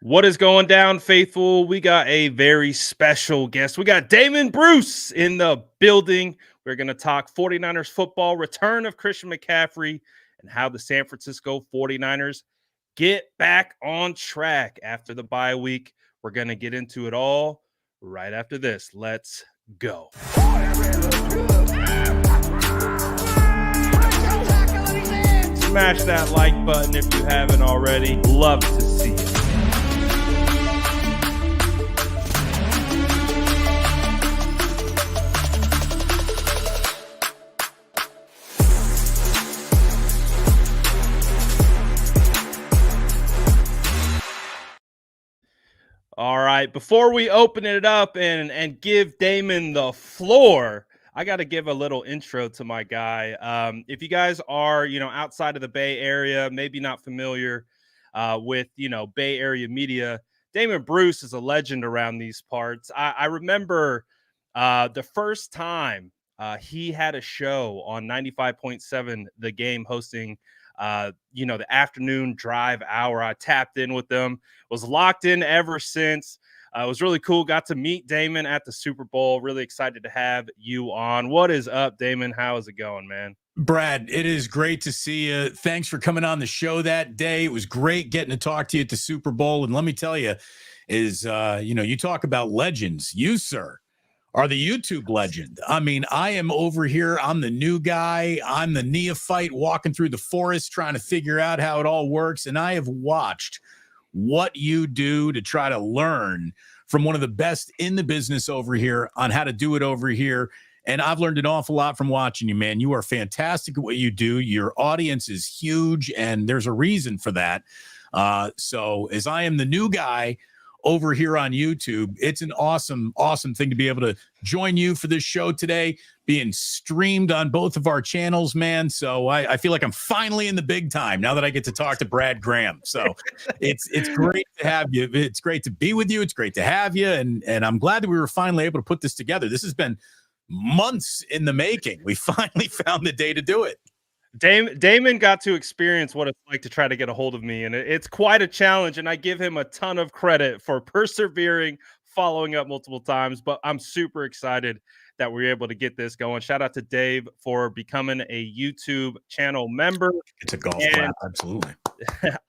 What is going down, faithful? We got a very special guest. We got Damon Bruce in the building. We're going to talk 49ers football, return of Christian McCaffrey, and how the San Francisco 49ers get back on track after the bye week. We're going to get into it all right after this. Let's go. Smash that like button if you haven't already. Love to see it. All right, before we open it up and give Damon the floor, I got to give a little intro to my guy. If you guys are, outside of the Bay Area, maybe not familiar with, Bay Area media, Damon Bruce is a legend around these parts. I remember the first time he had a show on 95.7 The Game hosting the afternoon drive hour. I tapped in with them, was locked in ever since. It was really cool. Got to meet Damon at the Super Bowl. Really excited to have you on. What is up, Damon? How is it going, man? Brad, it is great to see you. Thanks for coming on the show that day. It was great getting to talk to you at the Super Bowl. And let me tell you, you talk about legends. You, sir, are the YouTube legend. I mean, I am over here. I'm the new guy. I'm the neophyte walking through the forest trying to figure out how it all works. And I have watched what you do to try to learn from one of the best in the business over here on how to do it over here. And I've learned an awful lot from watching you, man. You are fantastic at what you do. Your audience is huge, and there's a reason for that. So as I am the new guy over here on YouTube, it's an awesome thing to be able to join you for this show today, being streamed on both of our channels, man. So I feel like I'm finally in the big time now that I get to talk to Brad Graham. So it's great to have you. It's great to be with you. It's great to have you. And I'm glad that we were finally able to put this together. This has been months in the making. We finally found the day to do it. Damon got to experience what it's like to try to get a hold of me, and it's quite a challenge, and I give him a ton of credit for persevering, following up multiple times, but I'm super excited that we're able to get this going. Shout out to Dave for becoming a YouTube channel member. It's a golf clap, absolutely.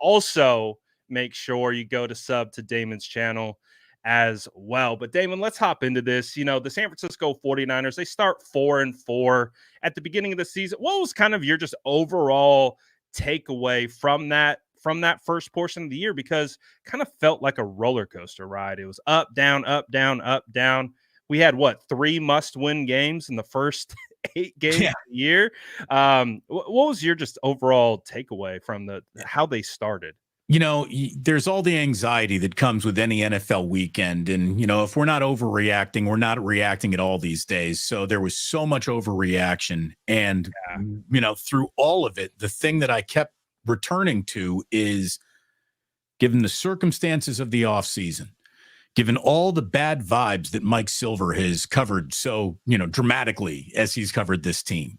Also, make sure you go to sub to Damon's channel as well. But Damon, let's hop into this. The San Francisco 49ers, they start 4-4 at the beginning of the season. What was kind of your just overall takeaway from that first portion of the year? Because kind of felt like a roller coaster ride. It was up, down, up, down, up, down. We had 3 must-win games in the first 8 games of the year. What was your just overall takeaway from how they started? There's all the anxiety that comes with any NFL weekend. And, if we're not overreacting, we're not reacting at all these days. So there was so much overreaction. And, through all of it, the thing that I kept returning to is, given the circumstances of the offseason, given all the bad vibes that Mike Silver has covered so, dramatically as he's covered this team,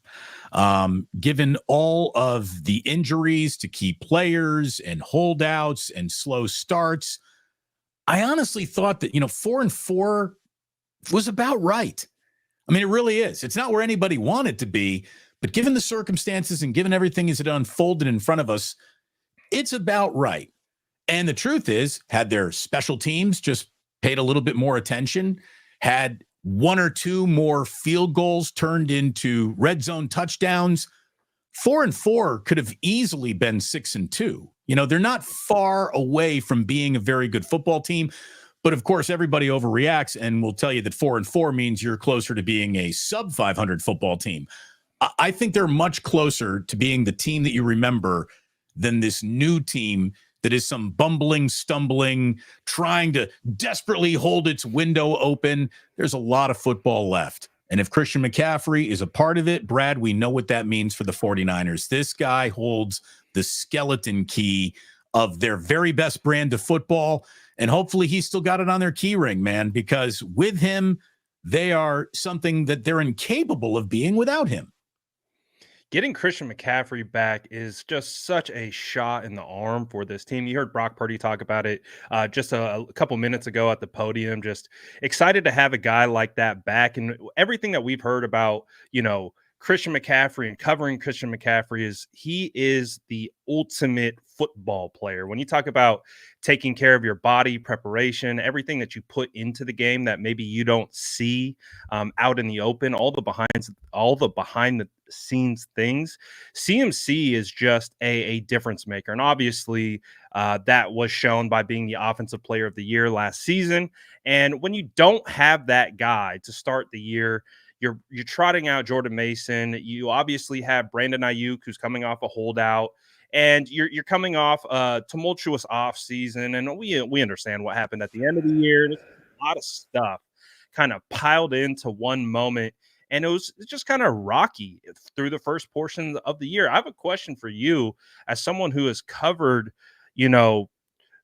given all of the injuries to key players and holdouts and slow starts, I honestly thought that, 4-4 was about right. I mean, it really is. It's not where anybody wanted to be, but given the circumstances and given everything as it unfolded in front of us, it's about right. And the truth is, had their special teams just paid a little bit more attention, had 1 or 2 more field goals turned into red zone touchdowns, 4-4 could have easily been 6-2. They're not far away from being a very good football team, but of course everybody overreacts and will tell you that 4-4 means you're closer to being a sub 500 football team. I think they're much closer to being the team that you remember than this new team that is some bumbling, stumbling, trying to desperately hold its window open. There's a lot of football left. And if Christian McCaffrey is a part of it, Brad, we know what that means for the 49ers. This guy holds the skeleton key of their very best brand of football. And hopefully he's still got it on their key ring, man, because with him, they are something that they're incapable of being without him. Getting Christian McCaffrey back is just such a shot in the arm for this team. You heard Brock Purdy talk about it just a couple minutes ago at the podium. Just excited to have a guy like that back, and everything that we've heard about, Christian McCaffrey and covering Christian McCaffrey is he is the ultimate football player. When you talk about taking care of your body, preparation, everything that you put into the game that maybe you don't see out in the open, all the behind the scenes things, CMC is just a difference maker. And obviously, that was shown by being the offensive player of the year last season. And when you don't have that guy to start the year, you're trotting out Jordan Mason. You obviously have Brandon Ayuk, who's coming off a holdout, and you're coming off a tumultuous offseason. And we understand what happened at the end of the year. And it's a lot of stuff kind of piled into one moment, and it's just kind of rocky through the first portion of the year. I have a question for you, as someone who has covered,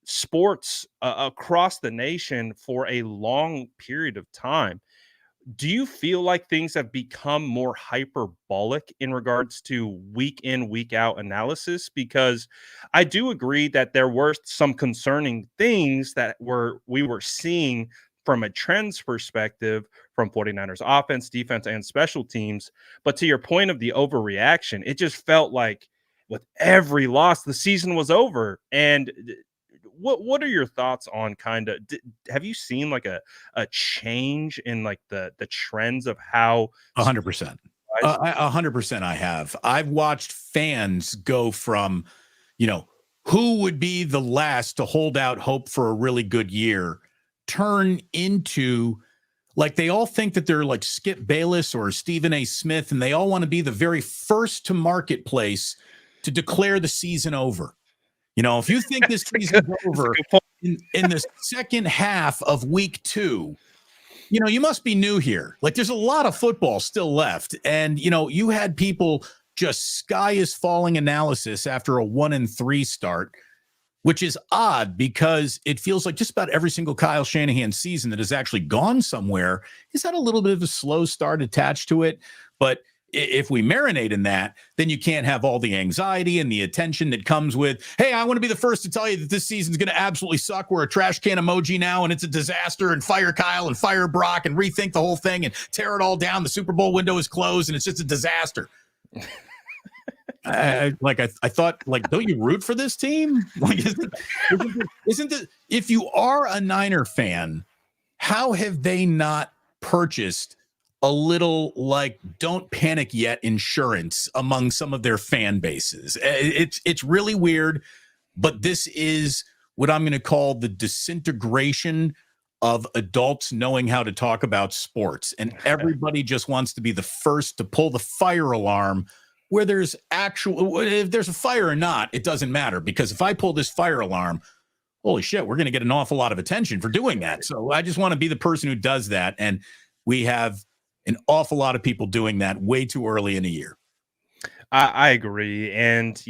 sports across the nation for a long period of time. Do you feel like things have become more hyperbolic in regards to week in, week out analysis? Because I do agree that there were some concerning things that we were seeing from a trends perspective from 49ers offense, defense, and special teams. But to your point of the overreaction, it just felt like with every loss, the season was over. And what are your thoughts on have you seen like a change in like the trends of how 100%. 100% I have. I've watched fans go from, who would be the last to hold out hope for a really good year, turn into like they all think that they're like Skip Bayless or Stephen A. Smith, and they all want to be the very first to marketplace to declare the season over. If you think this season's over in the second half of week 2, you must be new here. Like there's a lot of football still left. And, you had people just sky is falling analysis after a 1-3 start, which is odd because it feels like just about every single Kyle Shanahan season that has actually gone somewhere has had a little bit of a slow start attached to it. But if we marinate in that, then you can't have all the anxiety and the attention that comes with, hey, I want to be the first to tell you that this season's going to absolutely suck. We're a trash can emoji now, and it's a disaster, and fire Kyle and fire Brock and rethink the whole thing and tear it all down. The Super Bowl window is closed, and it's just a disaster. I thought, don't you root for this team? Like, isn't it, if you are a Niner fan, how have they not purchased a little don't panic yet insurance among some of their fan bases? It's really weird, but this is what I'm going to call the disintegration of adults knowing how to talk about sports. And everybody just wants to be the first to pull the fire alarm where there's if there's a fire or not, it doesn't matter, because if I pull this fire alarm, holy shit, we're going to get an awful lot of attention for doing that. So I just want to be the person who does that. And we have an awful lot of people doing that way too early in the year. I agree. And,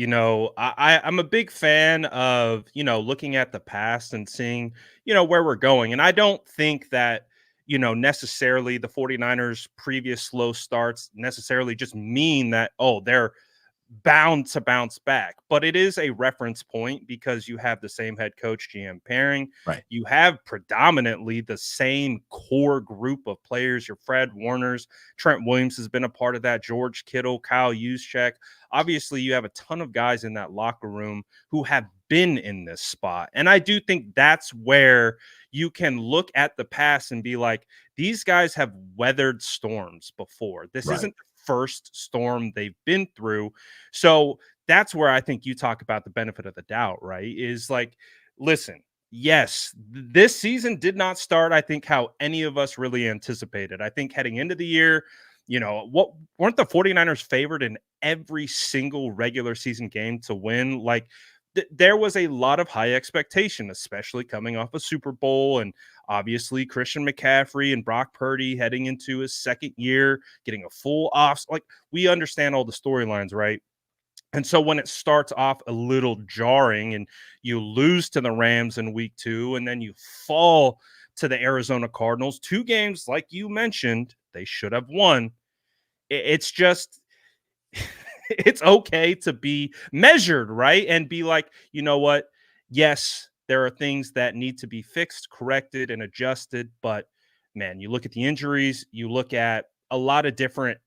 I'm a big fan of, looking at the past and seeing, where we're going. And I don't think that, necessarily the 49ers previous slow starts necessarily just mean that, they're bound to bounce back. But it is a reference point because you have the same head coach GM pairing. Right. You have predominantly the same core group of players. Your Fred Warners, Trent Williams has been a part of that, George Kittle, Kyle Juszczyk. Obviously, you have a ton of guys in that locker room who have been in this spot. And I do think that's where you can look at the past and be like, these guys have weathered storms before. This isn't first storm they've been through. So that's where I think you talk about the benefit of the doubt, right? Is like, listen, yes, this season did not start, I think, how any of us really anticipated. I think heading into the year, what weren't the 49ers favored in every single regular season game to win? Like, there was a lot of high expectation, especially coming off a Super Bowl, and obviously Christian McCaffrey and Brock Purdy heading into his second year, getting a full off. Like, we understand all the storylines, right? And so when it starts off a little jarring and you lose to the Rams in week 2, and then you fall to the Arizona Cardinals, 2 games, like you mentioned, they should have won. It's just it's okay to be measured, right? And be like, you know what? Yes, there are things that need to be fixed, corrected, and adjusted. But man, you look at the injuries, you look at a lot of different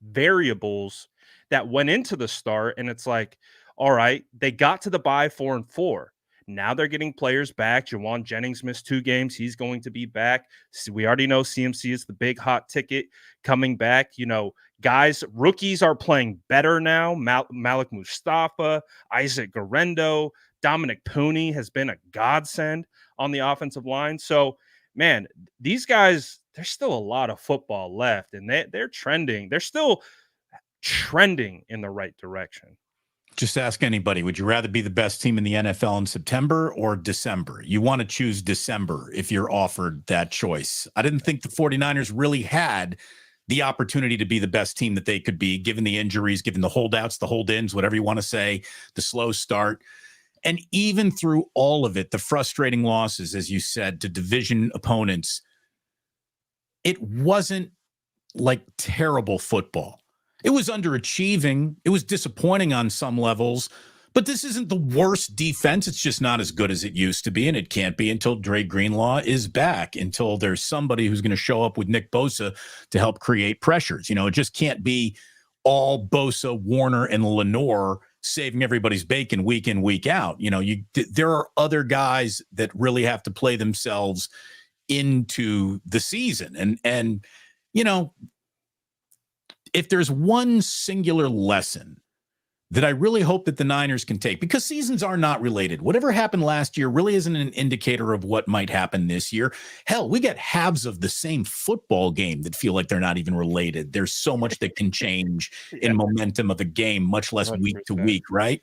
variables that went into the start, and it's like, all right, they got to the bye 4-4. Now they're getting players back. Jawan Jennings missed 2 games. He's going to be back. We already know CMC is the big hot ticket coming back. Guys, rookies are playing better now. Malik Mustafa, Isaac Garendo, Dominic Pooney has been a godsend on the offensive line. So, man, these guys, there's still a lot of football left, and they're trending. They're still trending in the right direction. Just ask anybody, would you rather be the best team in the NFL in September or December? You want to choose December if you're offered that choice. I didn't think the 49ers really had the opportunity to be the best team that they could be, given the injuries, given the holdouts, the hold-ins, whatever you want to say, the slow start. And even through all of it, the frustrating losses, as you said, to division opponents, it wasn't like terrible football. It was underachieving. It was disappointing on some levels, but this isn't the worst defense. It's just not as good as it used to be, and it can't be until Dre Greenlaw is back, until there's somebody who's going to show up with Nick Bosa to help create pressures. It just can't be all Bosa, Warner, and Lenore saving everybody's bacon week in, week out. There are other guys that really have to play themselves into the season. And if there's one singular lesson that I really hope that the Niners can take, because seasons are not related. Whatever happened last year really isn't an indicator of what might happen this year. Hell, we get halves of the same football game that feel like they're not even related. There's so much that can change in momentum of a game, much less 100%. Week to week, right?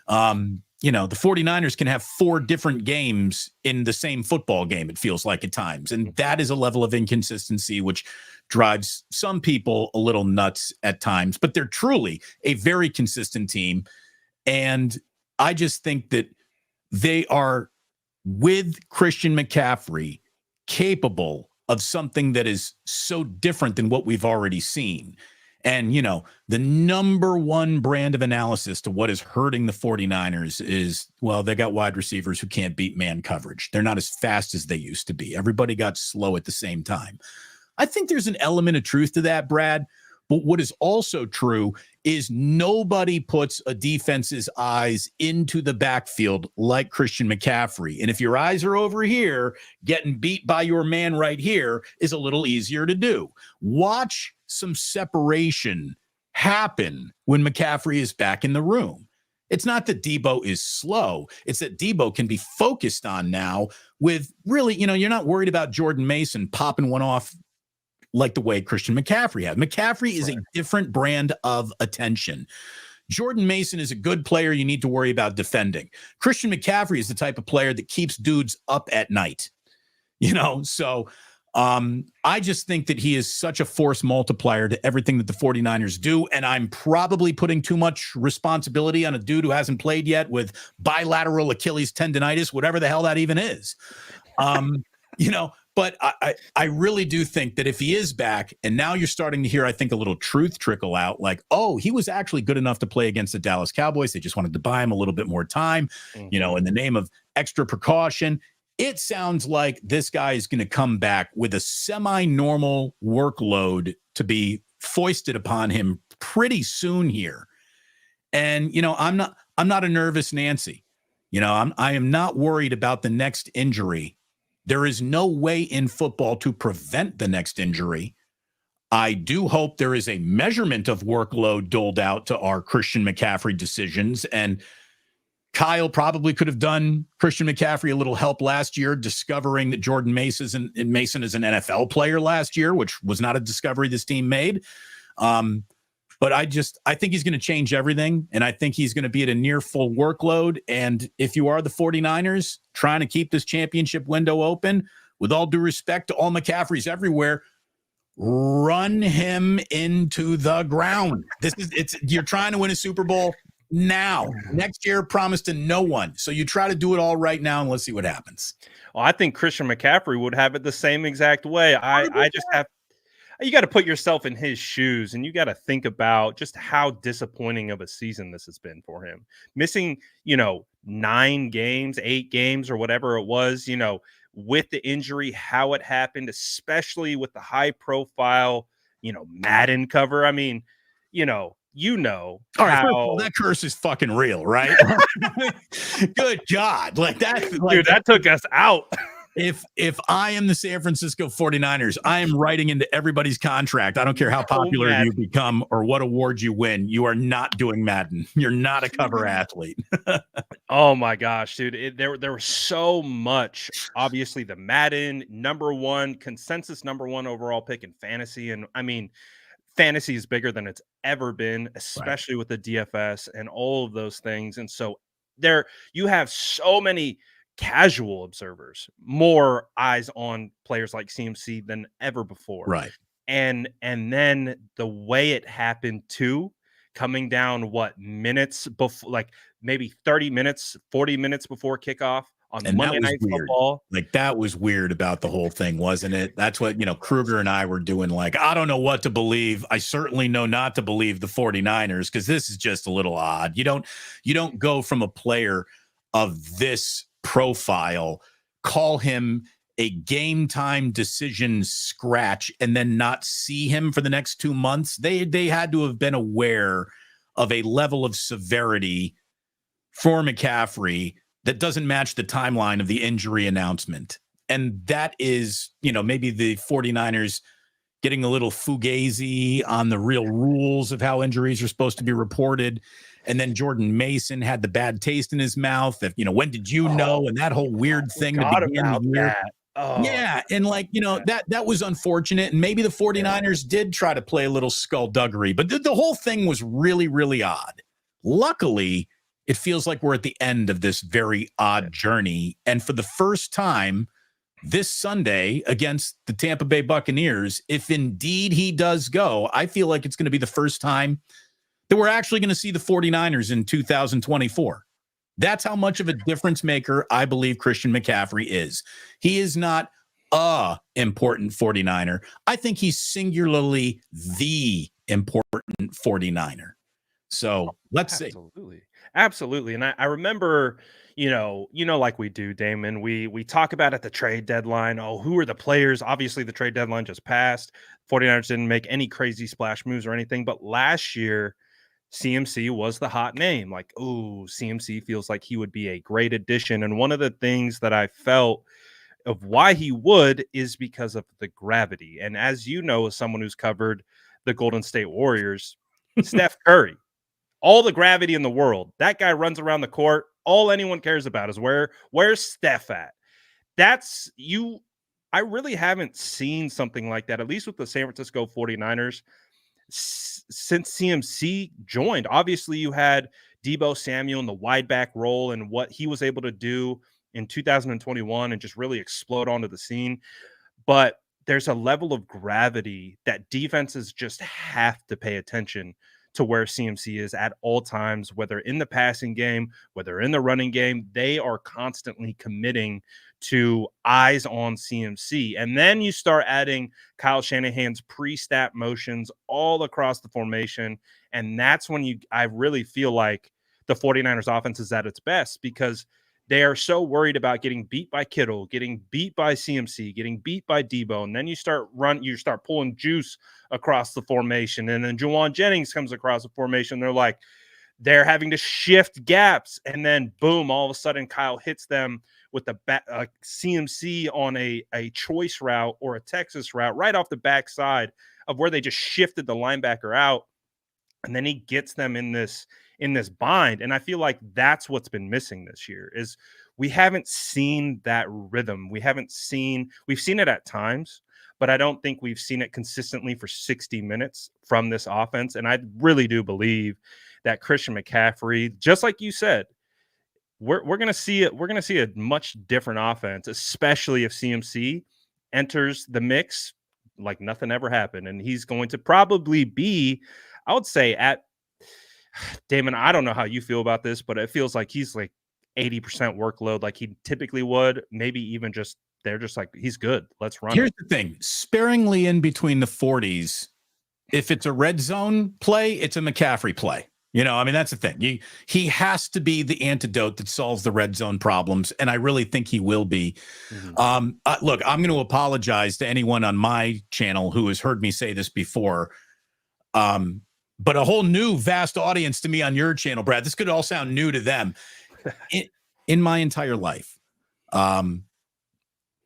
The 49ers can have 4 different games in the same football game, it feels like at times. And that is a level of inconsistency which drives some people a little nuts at times, but they're truly a very consistent team. And I just think that they are, with Christian McCaffrey, capable of something that is so different than what we've already seen. And, the number one brand of analysis to what is hurting the 49ers is, well, they got wide receivers who can't beat man coverage. They're not as fast as they used to be. Everybody got slow at the same time. I think there's an element of truth to that, Brad. But what is also true is nobody puts a defense's eyes into the backfield like Christian McCaffrey. And if your eyes are over here, getting beat by your man right here is a little easier to do. Watch some separation happen when McCaffrey is back in the room. It's not that Debo is slow. It's that Debo can be focused on now with really, you're not worried about Jordan Mason popping one off like the way Christian McCaffrey had. McCaffrey is a different brand of attention. Jordan Mason is a good player you need to worry about defending. Christian McCaffrey is the type of player that keeps dudes up at night. So I just think that he is such a force multiplier to everything that the 49ers do. And I'm probably putting too much responsibility on a dude who hasn't played yet with bilateral Achilles tendonitis, whatever the hell that even is. But I really do think that if he is back, and now you're starting to hear, I think, a little truth trickle out, like, oh, he was actually good enough to play against the Dallas Cowboys. They just wanted to buy him a little bit more time, in the name of extra precaution. It sounds like this guy is going to come back with a semi-normal workload to be foisted upon him pretty soon here. And, I'm not a nervous Nancy. I am not worried about the next injury. There is no way in football to prevent the next injury. I do hope there is a measurement of workload doled out to our Christian McCaffrey decisions. And Kyle probably could have done Christian McCaffrey a little help last year, discovering that Jordan Mason is an NFL player last year, which was not a discovery this team made. But I think he's going to change everything. And I think he's going to be at a near full workload. And if you are the 49ers trying to keep this championship window open, with all due respect to all McCaffreys everywhere, run him into the ground. You're trying to win a Super Bowl now. Next year, promise to no one. So you try to do it all right now, and let's see what happens. Well, I think Christian McCaffrey would have it the same exact way. you got to put yourself in his shoes, and you got to think about just how disappointing of a season this has been for him. Missing, 9 games, 8 games, or whatever it was, with the injury, how it happened, especially with the high profile, Madden cover. I mean, All right, first of all, how, that curse is fucking real, right? Good God. Like that, dude, that took us out. If I am the San Francisco 49ers, I am writing into everybody's contract. I don't care how popular you become or what awards you win. You are not doing Madden. You're not a cover athlete. Oh my gosh, dude. There was so much. Obviously, the Madden consensus number one overall pick in fantasy. And I mean, fantasy is bigger than it's ever been, especially with the DFS and all of those things. And so you have so many casual observers, more eyes on players like CMC than ever before. Right. And then the way it happened too, coming down minutes before, like maybe 30 minutes, 40 minutes before kickoff on Monday Night Football. Like that was weird about the whole thing, wasn't it? That's what, Kruger and I were doing. Like, I don't know what to believe. I certainly know not to believe the 49ers because this is just a little odd. You don't go from a player of this profile, call him a game time decision scratch, and then not see him for the next 2 months. They had to have been aware of a level of severity for McCaffrey that doesn't match the timeline of the injury announcement. And that is, maybe the 49ers getting a little fugazi on the real rules of how injuries are supposed to be reported. And then Jordan Mason had the bad taste in his mouth. If when did you know? And that whole weird thing to begin the year. Yeah. And that was unfortunate. And maybe the 49ers did try to play a little skullduggery, but the whole thing was really, really odd. Luckily, it feels like we're at the end of this very odd journey. And for the first time this Sunday against the Tampa Bay Buccaneers, if indeed he does go, I feel like it's going to be the first time that we're actually going to see the 49ers in 2024. That's how much of a difference maker I believe Christian McCaffrey is. He is not a important 49er. I think he's singularly the important 49er. So let's see. Absolutely. And I remember, like we do, Damon, we talk about at the trade deadline, who are the players? Obviously, the trade deadline just passed. 49ers didn't make any crazy splash moves or anything. But last year, CMC was the hot name. Like, CMC feels like he would be a great addition. And one of the things that I felt of why he would is because of the gravity. And as you know, as someone who's covered the Golden State Warriors, Steph Curry, all the gravity in the world. That guy runs around the court. All anyone cares about is where's Steph at? That's you. I really haven't seen something like that, at least with the San Francisco 49ers, since CMC joined. Obviously, you had Deebo Samuel in the wide back role and what he was able to do in 2021 and just really explode onto the scene. But there's a level of gravity that defenses just have to pay attention to where CMC is at all times, whether in the passing game, whether in the running game. They are constantly committing to eyes on CMC. And then you start adding Kyle Shanahan's pre-snap motions all across the formation. And that's when I really feel like the 49ers offense is at its best, because they are so worried about getting beat by Kittle, getting beat by CMC, getting beat by Deebo. And then you start pulling juice across the formation. And then Juwan Jennings comes across the formation. They're having to shift gaps. And then boom, all of a sudden Kyle hits them with the CMC on a choice route or a Texas route right off the backside of where they just shifted the linebacker out. And then he gets them in this bind. And I feel like that's what's been missing this year is we haven't seen that rhythm. We've seen it at times, but I don't think we've seen it consistently for 60 minutes from this offense. And I really do believe that Christian McCaffrey, just like you said, we're going to see it. We're going to see a much different offense, especially if CMC enters the mix like nothing ever happened. And he's going to probably be, I would say, at Damon, I don't know how you feel about this, but it feels like he's like 80% workload like he typically would, maybe even just they're just like, he's good. Let's run. Here's the thing, sparingly in between the 40s, if it's a red zone play, it's a McCaffrey play. I mean, that's the thing. He has to be the antidote that solves the red zone problems, and I really think he will be. Look, I'm going to apologize to anyone on my channel who has heard me say this before, but a whole new vast audience to me on your channel, Brad. This could all sound new to them. In my entire life, I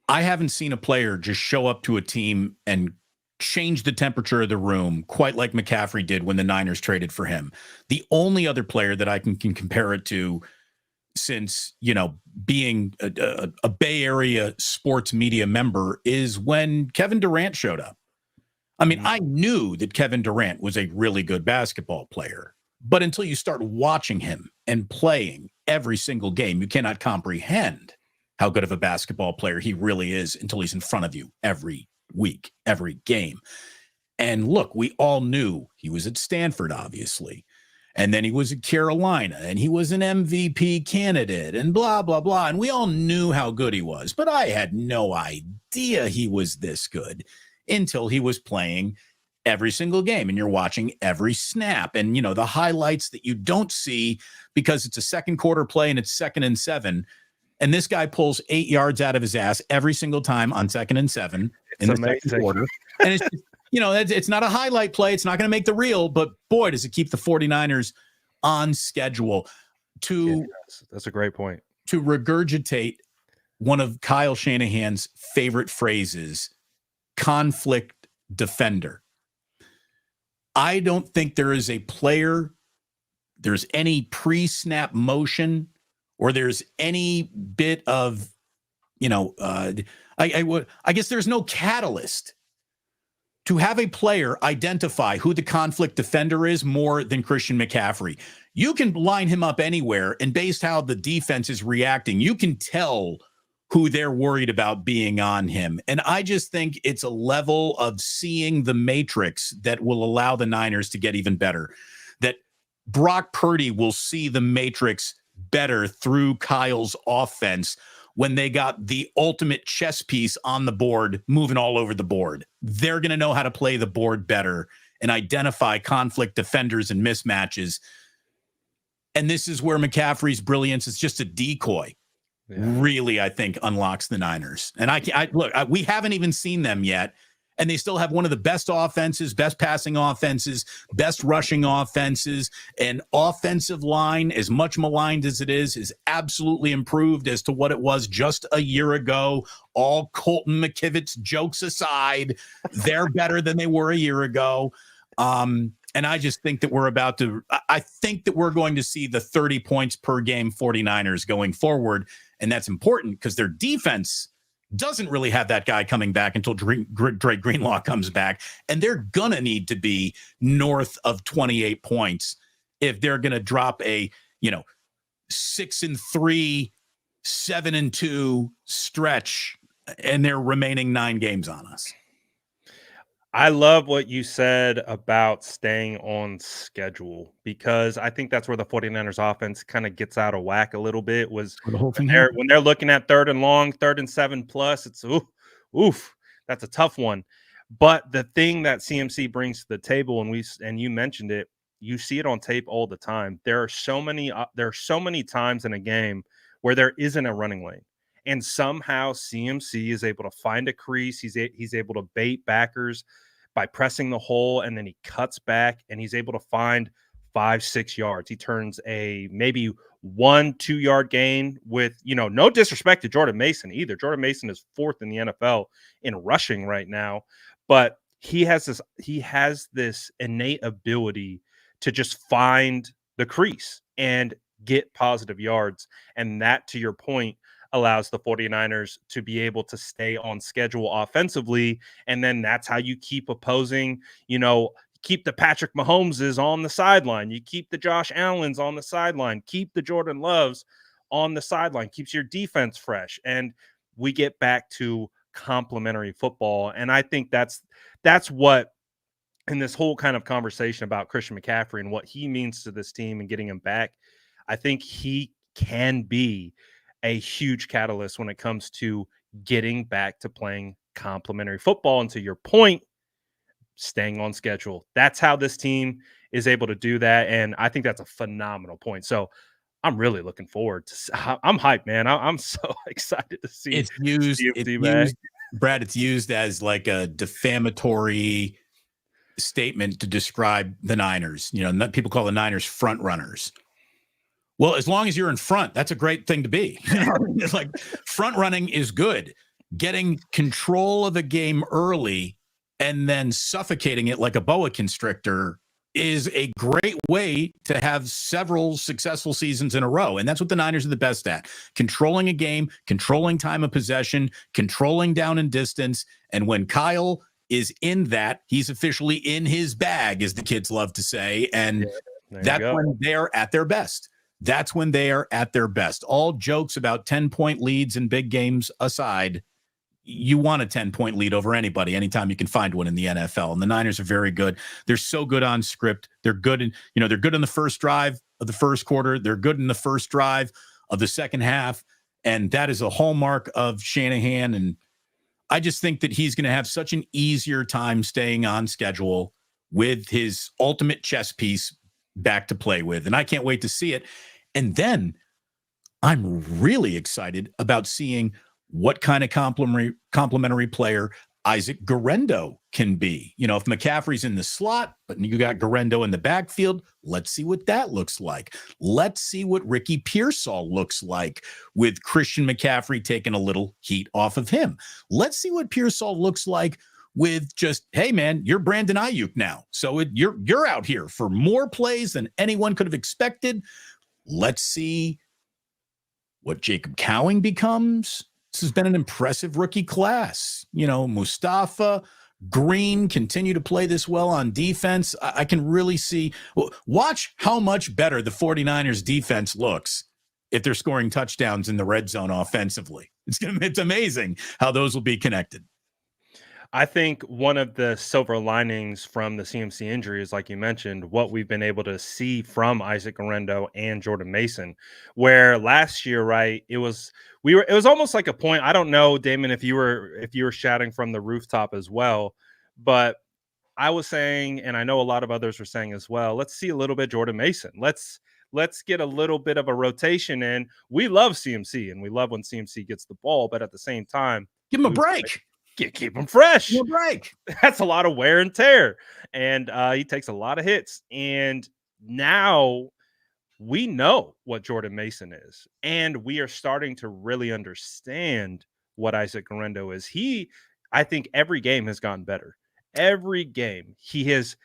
haven't seen a player just show up to a team and change the temperature of the room quite like McCaffrey did when the Niners traded for him. The only other player that I can compare it to, since being a Bay Area sports media member, is when Kevin Durant showed up. I mean, I knew that Kevin Durant was a really good basketball player, but until you start watching him and playing every single game, you cannot comprehend how good of a basketball player he really is until he's in front of you every week, every game. And look, we all knew he was at Stanford, obviously, and then he was at Carolina, and he was an MVP candidate, and blah, blah, blah. And we all knew how good he was, but I had no idea he was this good until he was playing every single game, and you're watching every snap. And, the highlights that you don't see because it's a second quarter play and it's 2nd and 7. And this guy pulls 8 yards out of his ass every single time on 2nd and 7 in the second quarter. And it's just, it's not a highlight play. It's not going to make the reel, but boy, does it keep the 49ers on schedule. That's a great point. To regurgitate one of Kyle Shanahan's favorite phrases, conflict defender. I don't think there is a player, there's any pre-snap motion, or there's any bit of, I guess there's no catalyst to have a player identify who the conflict defender is more than Christian McCaffrey. You can line him up anywhere, and based how the defense is reacting, you can tell who they're worried about being on him. And I just think it's a level of seeing the matrix that will allow the Niners to get even better, that Brock Purdy will see the matrix better through Kyle's offense when they got the ultimate chess piece on the board, moving all over the board. They're going to know how to play the board better and identify conflict defenders and mismatches. And this is where McCaffrey's brilliance is just a decoy. Yeah. Really, I think, unlocks the Niners. And we haven't even seen them yet. And they still have one of the best offenses, best passing offenses, best rushing offenses, and offensive line, as much maligned as it is absolutely improved as to what it was just a year ago. All Colton McKivitz jokes aside, they're better than they were a year ago. And I just think that I think that we're going to see the 30 points per game 49ers going forward. And that's important because their defense doesn't really have that guy coming back until Dre Greenlaw comes back. And they're going to need to be north of 28 points if they're going to drop a, 6-3, 7-2 stretch and their remaining 9 games on us. I love what you said about staying on schedule, because I think that's where the 49ers offense kind of gets out of whack a little bit, was when they're looking at 3rd and long, 3rd and 7+, it's oof, that's a tough one. But the thing that CMC brings to the table, and you mentioned it, you see it on tape all the time. There are so many times in a game where there isn't a running lane, and somehow CMC is able to find a crease. He's able to bait backers by pressing the hole, and then he cuts back and he's able to find 5-6 yards. He turns a maybe 1-2 yard gain with, no disrespect to Jordan Mason either. Jordan Mason is 4th in the NFL in rushing right now, but he has this innate ability to just find the crease and get positive yards. And that, to your point, allows the 49ers to be able to stay on schedule offensively. And then that's how you keep opposing, keep the Patrick Mahomeses on the sideline. You keep the Josh Allens on the sideline, keep the Jordan Loves on the sideline, keeps your defense fresh. And we get back to complementary football. And I think that's what, in this whole kind of conversation about Christian McCaffrey and what he means to this team and getting him back, I think he can be a huge catalyst when it comes to getting back to playing complementary football. And to your point, staying on schedule. That's how this team is able to do that. And I think that's a phenomenal point. So I'm really looking forward to. I'm hyped, man. I'm so excited to see It's CMC back. used, Brad. It's used as like a defamatory statement to describe the Niners. You know, people call the Niners front runners. Well, as long as you're in front, that's a great thing to be. You know, it's like front running is good. Getting control of the game early and then suffocating it like a boa constrictor is a great way to have several successful seasons in a row. And that's what the Niners are the best at. Controlling a game, controlling time of possession, controlling down and distance. And when Kyle is in that, he's officially in his bag, as the kids love to say. And that's when they're at their best. That's when they are at their best. All jokes about 10-point leads in big games aside, you want a 10-point lead over anybody anytime you can find one in the NFL. And the Niners are very good. They're so good on script. They're good in, they're good in the first drive of the first quarter. They're good in the first drive of the second half. And that is a hallmark of Shanahan. And I just think that he's going to have such an easier time staying on schedule with his ultimate chess piece back to play with. And I can't wait to see it. And then I'm really excited about seeing what kind of complementary player Isaac Guerendo can be. You know, if McCaffrey's in the slot, but you got Guerendo in the backfield, let's see what that looks like. Let's see what Ricky Pearsall looks like with Christian McCaffrey taking a little heat off of him. Let's see what Pearsall looks like with just, hey, man, you're Brandon Ayuk now. So you're out here for more plays than anyone could have expected. Let's see what Jacob Cowing becomes. This has been an impressive rookie class. You know, Mustafa, Green continue to play this well on defense. I can really see. Watch how much better the 49ers defense looks if they're scoring touchdowns in the red zone offensively. It's amazing how those will be connected. I think one of the silver linings from the CMC injury is, like you mentioned, what we've been able to see from Isaac Guerendo and Jordan Mason, where last year, right, it was almost like a point. I don't know, Damon, if you were shouting from the rooftop as well, but I was saying, and I know a lot of others were saying as well, let's see a little bit Jordan Mason. Let's get a little bit of a rotation in. We love CMC and we love when CMC gets the ball, but at the same time, give him a break. Keep him fresh. Give him a break. That's a lot of wear and tear. And he takes a lot of hits. And now we know what Jordan Mason is. And we are starting to really understand what Isaac Guerendo is. I think every game has gotten better. Every game. The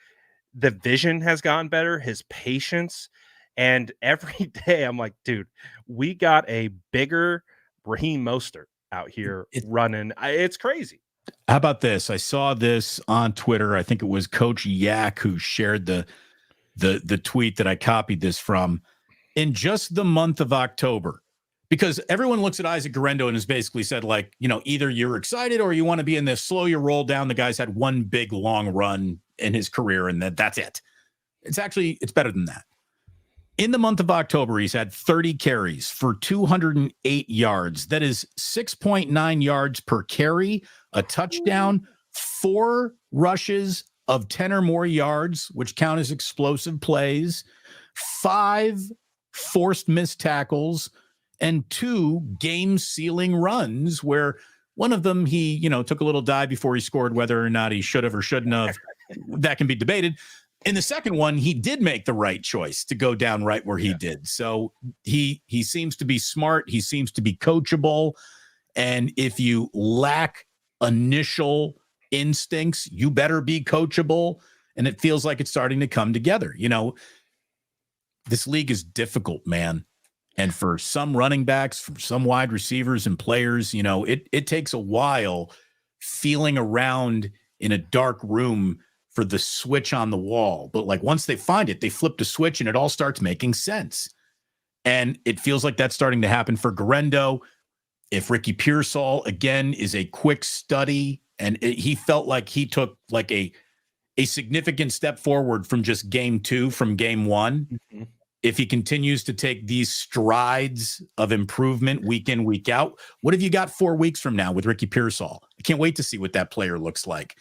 vision has gotten better, his patience. And every day I'm like, dude, we got a bigger Raheem Mostert out here running. It's crazy. How about this? I saw this on Twitter. I think it was Coach Yak who shared the tweet that I copied this from. In just the month of October, because everyone looks at Isaac Guerendo and has basically said, like, either you're excited or you want to be in this slow your roll down. The guy's had one big long run in his career and that's it. It's better than that. In the month of October, he's had 30 carries for 208 yards. That is 6.9 yards per carry, a touchdown, 4 rushes of 10 or more yards, which count as explosive plays, 5 forced missed tackles, and 2 game-sealing runs where one of them he, took a little dive before he scored, whether or not he should have or shouldn't have. That can be debated. In the second one, he did make the right choice to go down right where he did. So he seems to be smart. He seems to be coachable. And if you lack initial instincts, you better be coachable. And it feels like it's starting to come together. This league is difficult, man. And for some running backs, for some wide receivers and players, it takes a while feeling around in a dark room for the switch on the wall. But like once they find it, they flip the switch and it all starts making sense. And it feels like that's starting to happen for Guerendo. If Ricky Pearsall, again, is a quick study, and he felt like he took like a significant step forward from just game 2 from game 1. Mm-hmm. if he continues to take these strides of improvement week in, week out, what have you got 4 weeks from now with Ricky Pearsall? I can't wait to see what that player looks like.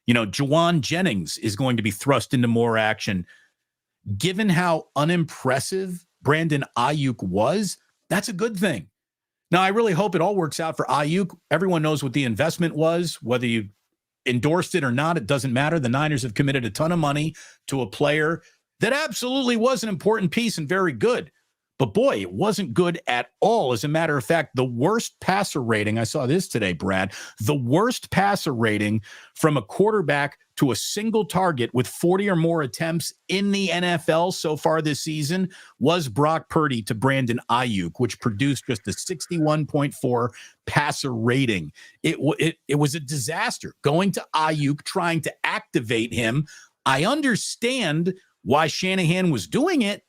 Juwan Jennings is going to be thrust into more action. Given how unimpressive Brandon Ayuk was, that's a good thing. Now, I really hope it all works out for Ayuk. Everyone knows what the investment was, whether you endorsed it or not, it doesn't matter. The Niners have committed a ton of money to a player that absolutely was an important piece and very good. But boy, it wasn't good at all. As a matter of fact, the worst passer rating, I saw this today, Brad, the worst passer rating from a quarterback to a single target with 40 or more attempts in the NFL so far this season was Brock Purdy to Brandon Ayuk, which produced just a 61.4 passer rating. It was a disaster. Going to Ayuk, trying to activate him. I understand why Shanahan was doing it,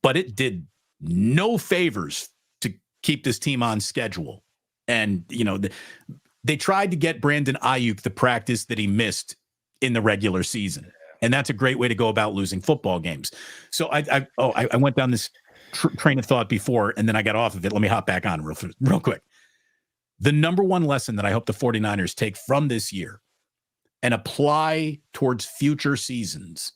but it did no favors to keep this team on schedule. And, they tried to get Brandon Ayuk the practice that he missed in the regular season. And that's a great way to go about losing football games. So I went down this train of thought before, and then I got off of it. Let me hop back on real quick. The number one lesson that I hope the 49ers take from this year and apply towards future seasons,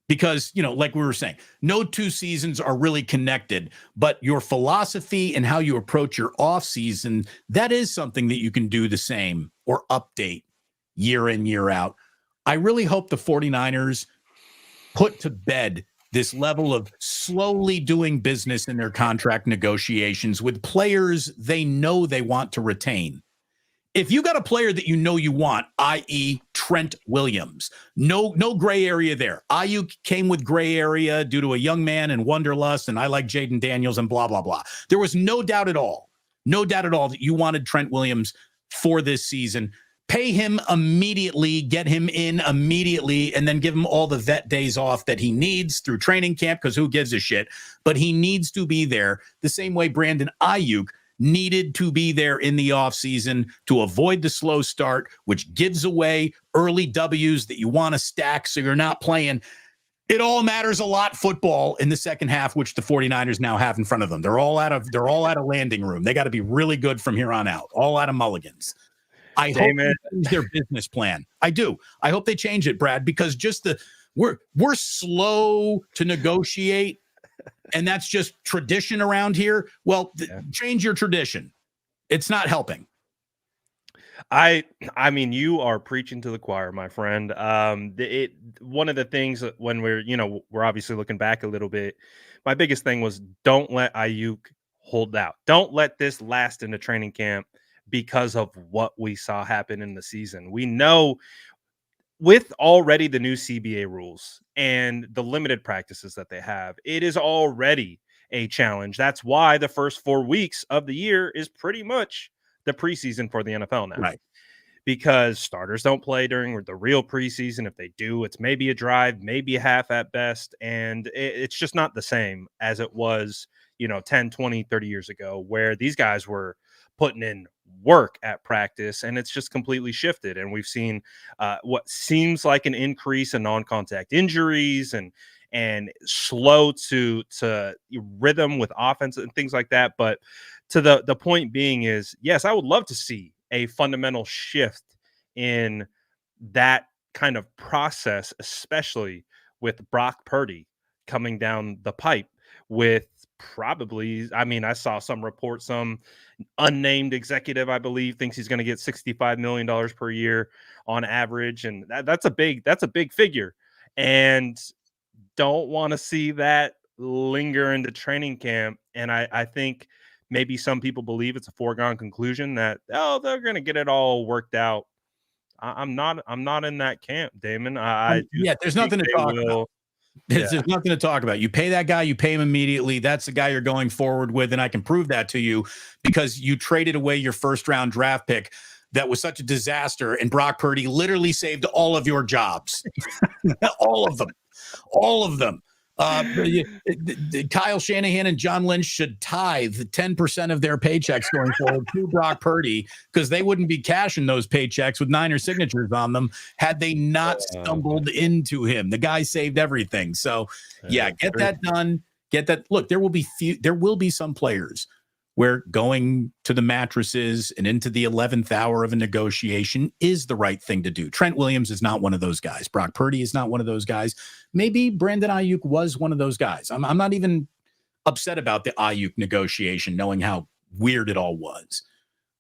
because, like we were saying, no 2 seasons are really connected, but your philosophy and how you approach your offseason, that is something that you can do the same or update year in, year out. I really hope the 49ers put to bed this level of slowly doing business in their contract negotiations with players they know they want to retain. If you got a player that you want, i.e. Trent Williams, no gray area there. Ayuk came with gray area due to a young man and wanderlust, and I like Jaden Daniels and blah, blah, blah. There was no doubt at all that you wanted Trent Williams for this season. Pay him immediately, get him in immediately, and then give him all the vet days off that he needs through training camp, because who gives a shit? But he needs to be there the same way Brandon Ayuk needed to be there in the offseason to avoid the slow start, which gives away early W's that you want to stack so you're not playing. It all matters a lot football in the second half, which the 49ers now have in front of them. They're all out of landing room. They got to be really good from here on out, all out of mulligans. I hope they change their business plan. I do. I hope they change it, Brad, because we're slow to negotiate. And that's just tradition around here. Well, change your tradition. It's not helping. I mean, you are preaching to the choir, my friend. One of the things when we're obviously looking back a little bit, my biggest thing was don't let Ayuk hold out. Don't let this last into training camp because of what we saw happen in the season. We know with already the new CBA rules and the limited practices that they have, it is already a challenge. That's why the first 4 weeks of the year is pretty much the preseason for the NFL now. Right. Because starters don't play during the real preseason. If they do, it's maybe a drive, maybe a half at best. And it's just not the same as it was, 10, 20, 30 years ago, where these guys were putting in work at practice, and it's just completely shifted. And we've seen what seems like an increase in non-contact injuries and slow to rhythm with offense and things like that. But to the point being is, yes, I would love to see a fundamental shift in that kind of process, especially with Brock Purdy coming down the pipe with probably, I saw some report, some unnamed executive, I believe, thinks he's going to get $65 million per year on average. And that's a big figure. And don't want to see that linger into training camp. And I think maybe some people believe it's a foregone conclusion that, they're going to get it all worked out. I'm not in that camp, Damon. There's nothing to talk about. There's nothing to talk about. You pay that guy, you pay him immediately. That's the guy you're going forward with. And I can prove that to you because you traded away your first round draft pick that was such a disaster. And Brock Purdy literally saved all of your jobs. All of them. Kyle Shanahan and John Lynch should tithe 10% of their paychecks going forward to Brock Purdy, because they wouldn't be cashing those paychecks with Niner signatures on them had they not stumbled into him. The guy saved everything. So yeah, get that done. Get that. Look, there will be some players where going to the mattresses and into the 11th hour of a negotiation is the right thing to do. Trent Williams is not one of those guys. Brock Purdy is not one of those guys. Maybe Brandon Ayuk was one of those guys. I'm not even upset about the Ayuk negotiation, knowing how weird it all was.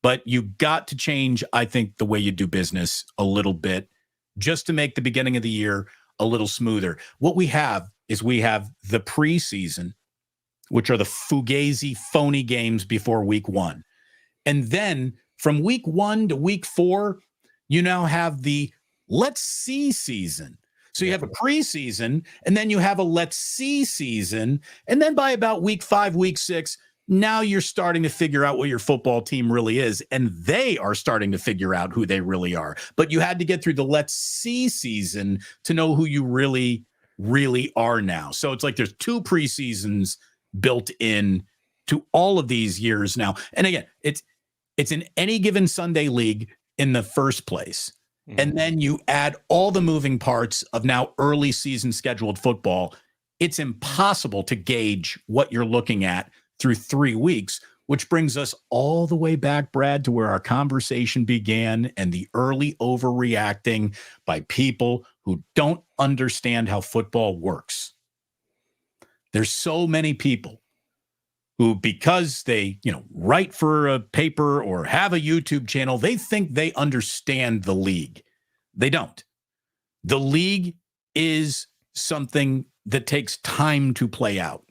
But you got to change, I think, the way you do business a little bit just to make the beginning of the year a little smoother. What we have is the preseason, which are the fugazi, phony games before week 1. And then from week 1 to week 4, you now have the let's see season. So you have a preseason, and then you have a let's see season. And then by about week 5, week 6, now you're starting to figure out what your football team really is. And they are starting to figure out who they really are. But you had to get through the let's see season to know who you really, really are now. So it's like there's 2 preseasons built in to all of these years now. And again, it's in any given Sunday league in the first place. And then you add all the moving parts of now early season scheduled football. It's impossible to gauge what you're looking at through 3 weeks, which brings us all the way back, Brad, to where our conversation began and the early overreacting by people who don't understand how football works. There's so many people who, because they, write for a paper or have a YouTube channel, they think they understand the league. They don't. The league is something that takes time to play out.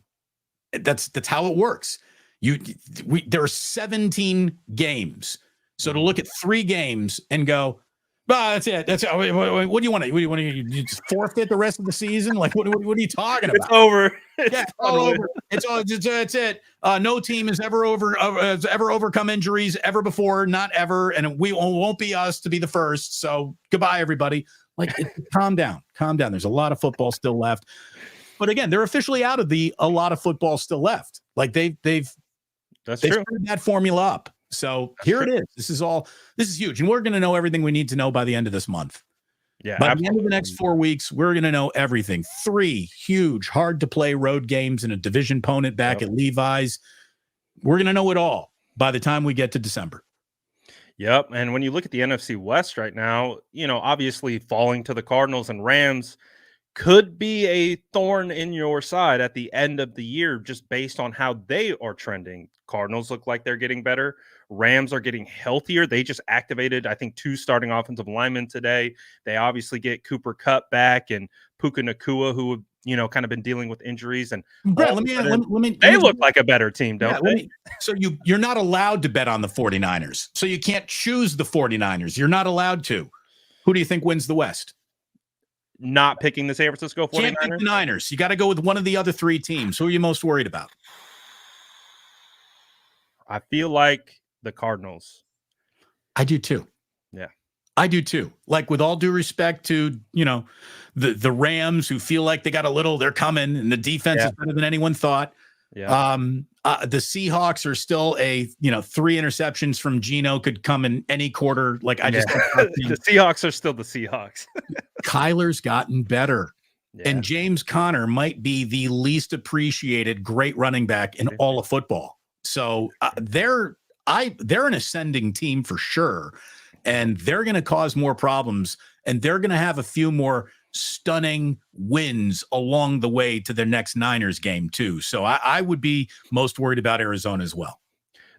That's how it works. There are 17 games. So to look at 3 games and go, that's it. That's it. What do you want to? What do you want to? You just forfeit the rest of the season? Like what are you talking about? It's over. Yeah, all over. That's it. No team has ever overcome injuries ever before, not ever, and we won't be us to be the first. So goodbye, everybody. Like, calm down. There's a lot of football still left, but again, they're officially out of a lot of football still left. Like they've screwed that formula up. So here it is. This is huge. And we're going to know everything we need to know by the end of this month. Yeah. By the end of the next 4 weeks, we're going to know everything. 3 huge, hard to play road games and a division opponent back at Levi's. We're going to know it all by the time we get to December. Yep. And when you look at the NFC West right now, obviously falling to the Cardinals and Rams could be a thorn in your side at the end of the year, just based on how they are trending. Cardinals look like they're getting better. Rams are getting healthier. They just activated, I think, 2 starting offensive linemen today. They obviously get Cooper Kupp back and Puka Nacua, who kind of been dealing with injuries. And Brett, they look like a better team, don't they? So you're not allowed to bet on the 49ers. So you can't choose the 49ers. You're not allowed to. Who do you think wins the West? Not picking the San Francisco 49ers? Can't pick the Niners. You got to go with one of the other 3 teams. Who are you most worried about? I feel like the Cardinals. I do too. Yeah. I do too. Like, with all due respect to, the Rams, who feel like they're coming, and the defense is better than anyone thought. Yeah. The Seahawks are still 3 interceptions from Geno could come in any quarter. Like, I just the Seahawks are still the Seahawks. Kyler's gotten better. Yeah. And James Conner might be the least appreciated great running back in all of football. So they're an ascending team for sure. And they're going to cause more problems, and they're going to have a few more stunning wins along the way to their next Niners game too. So I would be most worried about Arizona as well.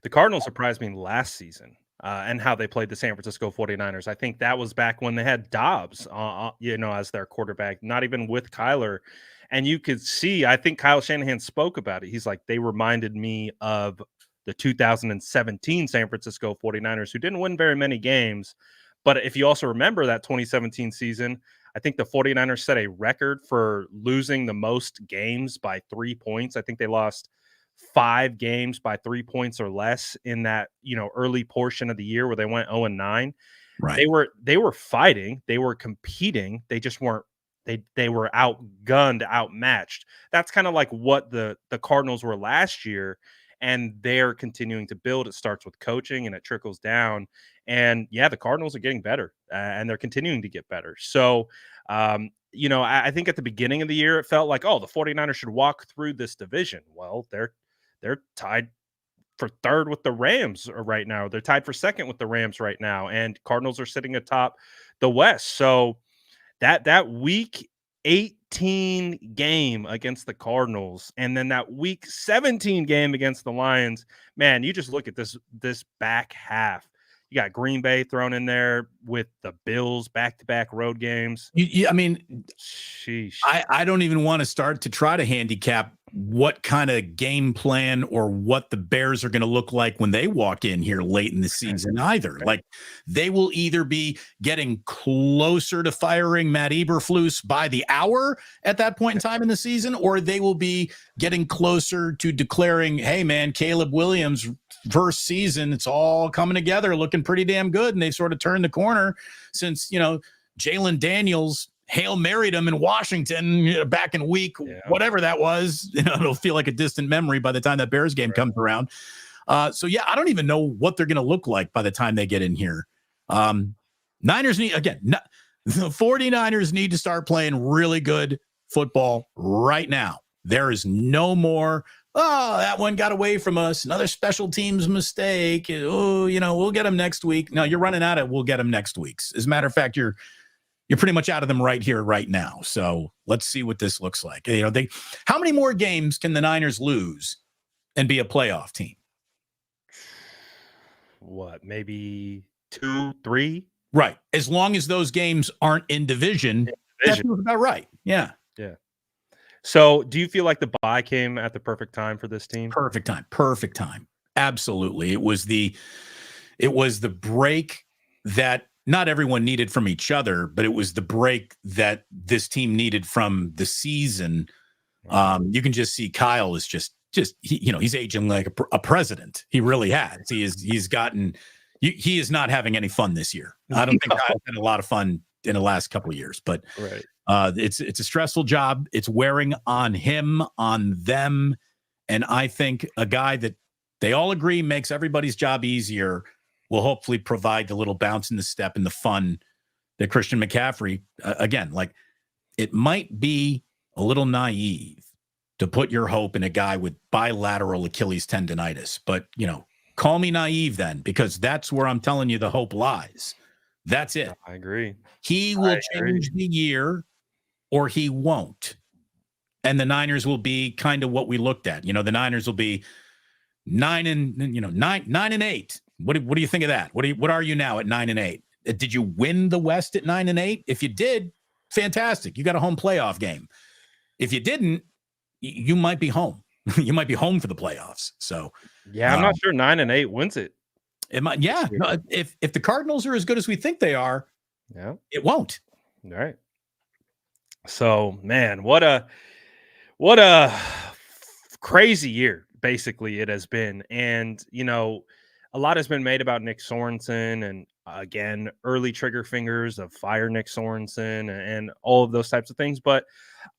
The Cardinals surprised me last season and how they played the San Francisco 49ers. I think that was back when they had Dobbs, as their quarterback, not even with Kyler. And you could see, I think Kyle Shanahan spoke about it. He's like, they reminded me of the 2017 San Francisco 49ers, who didn't win very many games. But if you also remember that 2017 season, I think the 49ers set a record for losing the most games by 3 points. I think they lost 5 games by 3 points or less in that, early portion of the year where they went 0-9. Right. They were fighting, they were competing. They just weren't they were outgunned, outmatched. That's kind of like what the Cardinals were last year, and they're continuing to build. It starts with coaching and it trickles down. And yeah, the Cardinals are getting better, and they're continuing to get better. So, I think at the beginning of the year, it felt like, oh, the 49ers should walk through this division. Well, they're tied for third with the Rams right now. They're tied for second with the Rams right now, and Cardinals are sitting atop the West. So that week 18 game against the Cardinals and then that week 17 game against the Lions, man, you just look at this back half. You got Green Bay thrown in there with the Bills, back-to-back road games. I mean, sheesh. I don't even want to start to try to handicap what kind of game plan or what the Bears are going to look like when they walk in here late in the season either. Like, they will either be getting closer to firing Matt Eberflus by the hour at that point in time in the season, or they will be getting closer to declaring, hey, man, Caleb Williams' first season, it's all coming together, looking pretty damn good. And they've sort of turned the corner since, Jalen Daniels Hail Married him in Washington back in week, whatever that was. It'll feel like a distant memory by the time that Bears game comes around. So yeah, I don't even know what they're going to look like by the time they get in here. Niners need, the 49ers need to start playing really good football right now. There is no more, that one got away from us, another special teams mistake. Oh, we'll get them next week. No, you're running out of we'll get them next week. As a matter of fact, you're pretty much out of them right here, right now. So let's see what this looks like. How many more games can the Niners lose and be a playoff team? What, maybe 2, 3? Right. As long as those games aren't in division. That's about right. Yeah. Yeah. So do you feel like the bye came at the perfect time for this team? Perfect time. Absolutely. It was the break that not everyone needed from each other, but it was the break that this team needed from the season. You can just see Kyle is just he's aging like a president. He really has. He is not having any fun this year. I don't think Kyle's had a lot of fun in the last couple of years, but it's a stressful job. It's wearing on him, on them. And I think a guy that they all agree makes everybody's job easier will hopefully provide the little bounce in the step and the fun that Christian McCaffrey, again, like, it might be a little naive to put your hope in a guy with bilateral Achilles tendonitis, but, call me naive then, because that's where I'm telling you the hope lies. That's it. I agree. He will change the year or he won't. And the Niners will be kind of what we looked at. The Niners will be 9-8. What do you think of that? What are you now at 9-8? Did you win the West at 9-8? If you did, fantastic. You got a home playoff game. If you didn't, you might be home. You might be home for the playoffs. So yeah, I'm not sure 9-8 wins it. It might. Yeah. No, if the Cardinals are as good as we think they are, it won't. All right. So man, what a crazy year basically it has been, and a lot has been made about Nick Sorensen, and again, early trigger fingers of fire Nick Sorensen and all of those types of things. But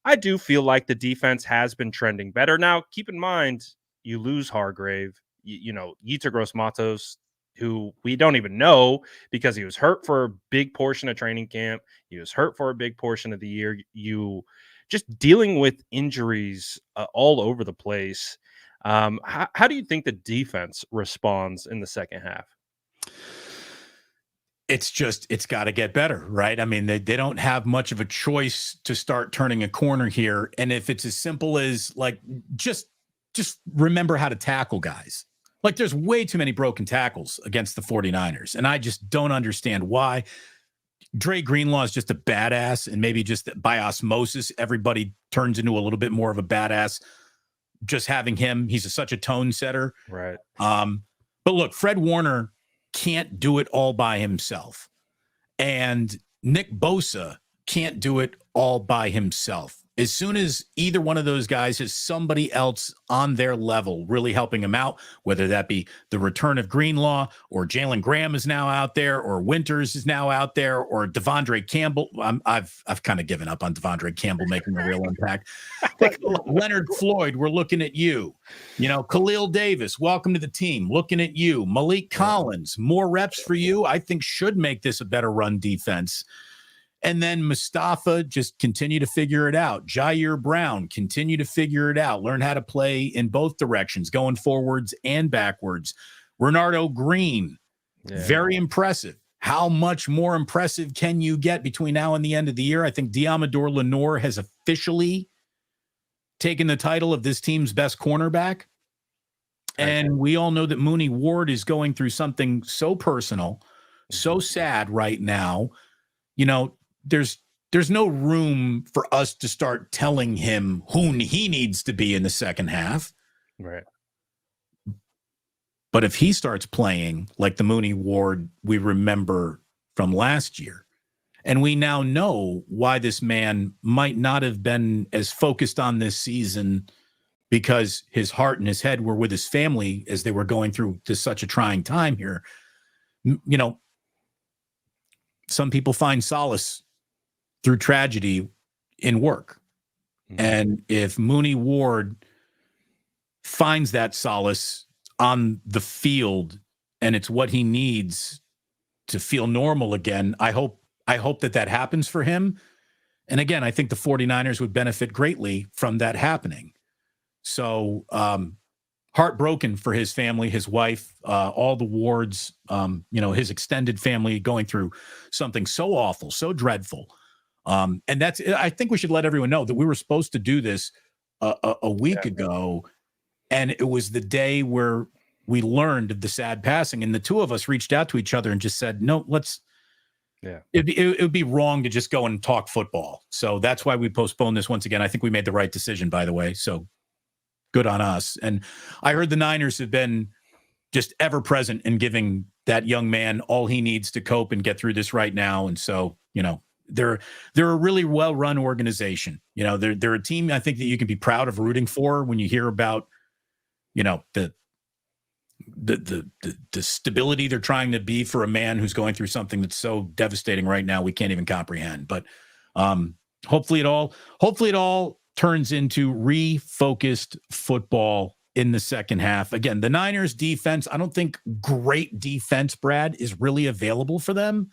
I do feel like the defense has been trending better. Now, keep in mind, you lose Hargrave, Yetur Gross-Matos, who we don't even know because he was hurt for a big portion of training camp. He was hurt for a big portion of the year. You just dealing with injuries all over the place. How do you think the defense responds in the second half? It's got to get better, right? I mean, they don't have much of a choice to start turning a corner here. And if it's as simple as like, just remember how to tackle guys. Like, there's way too many broken tackles against the 49ers. And I just don't understand why. Dre Greenlaw is just a badass, and maybe just by osmosis, everybody turns into a little bit more of a badass. Just having him, he's such a tone setter. Right. But look, Fred Warner can't do it all by himself. And Nick Bosa can't do it all by himself. As soon as either one of those guys has somebody else on their level really helping him out, whether that be the return of Greenlaw or Jalen Graham is now out there or Winters is now out there or Devondre Campbell. I've kind of given up on Devondre Campbell making a real impact. But Leonard Floyd, we're looking at you. Khalil Davis, welcome to the team. Looking at you. Malik Collins, more reps for you, I think should make this a better run defense. And then Mustafa, just continue to figure it out. Jair Brown, continue to figure it out. Learn how to play in both directions, going forwards and backwards. Renardo Green, very impressive. How much more impressive can you get between now and the end of the year? I think Diamador Lenore has officially taken the title of this team's best cornerback. And we all know that Mooney Ward is going through something so personal, so sad right now. There's no room for us to start telling him who he needs to be in the second half. Right. But if he starts playing like the Mooney Ward we remember from last year, and we now know why this man might not have been as focused on this season because his heart and his head were with his family as they were going through such a trying time here. Some people find solace through tragedy in work. Mm-hmm. And if Mooney Ward finds that solace on the field and it's what he needs to feel normal again, I hope that happens for him. And again, I think the 49ers would benefit greatly from that happening. So, heartbroken for his family, his wife, all the Wards, his extended family going through something so awful, so dreadful. And I think we should let everyone know that we were supposed to do this a week ago. And it was the day where we learned of the sad passing. And the two of us reached out to each other and just said, no, it would be wrong to just go and talk football. So that's why we postponed this once again. I think we made the right decision, by the way. So good on us. And I heard the Niners have been just ever present in giving that young man all he needs to cope and get through this right now. And so, they're a really well-run organization. They're a team I think that you can be proud of rooting for when you hear about, the stability they're trying to be for a man who's going through something that's so devastating right now we can't even comprehend. But hopefully it all turns into refocused football in the second half. Again, the Niners defense, I don't think great defense, Brad, is really available for them.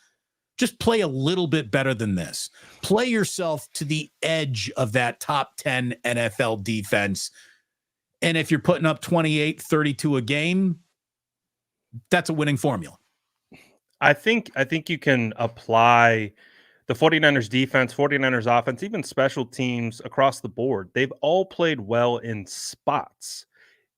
Just play a little bit better than this. Play yourself to the edge of that top 10 NFL defense. And if you're putting up 28, 32 a game, that's a winning formula. I think you can apply the 49ers defense, 49ers offense, even special teams across the board. They've all played well in spots.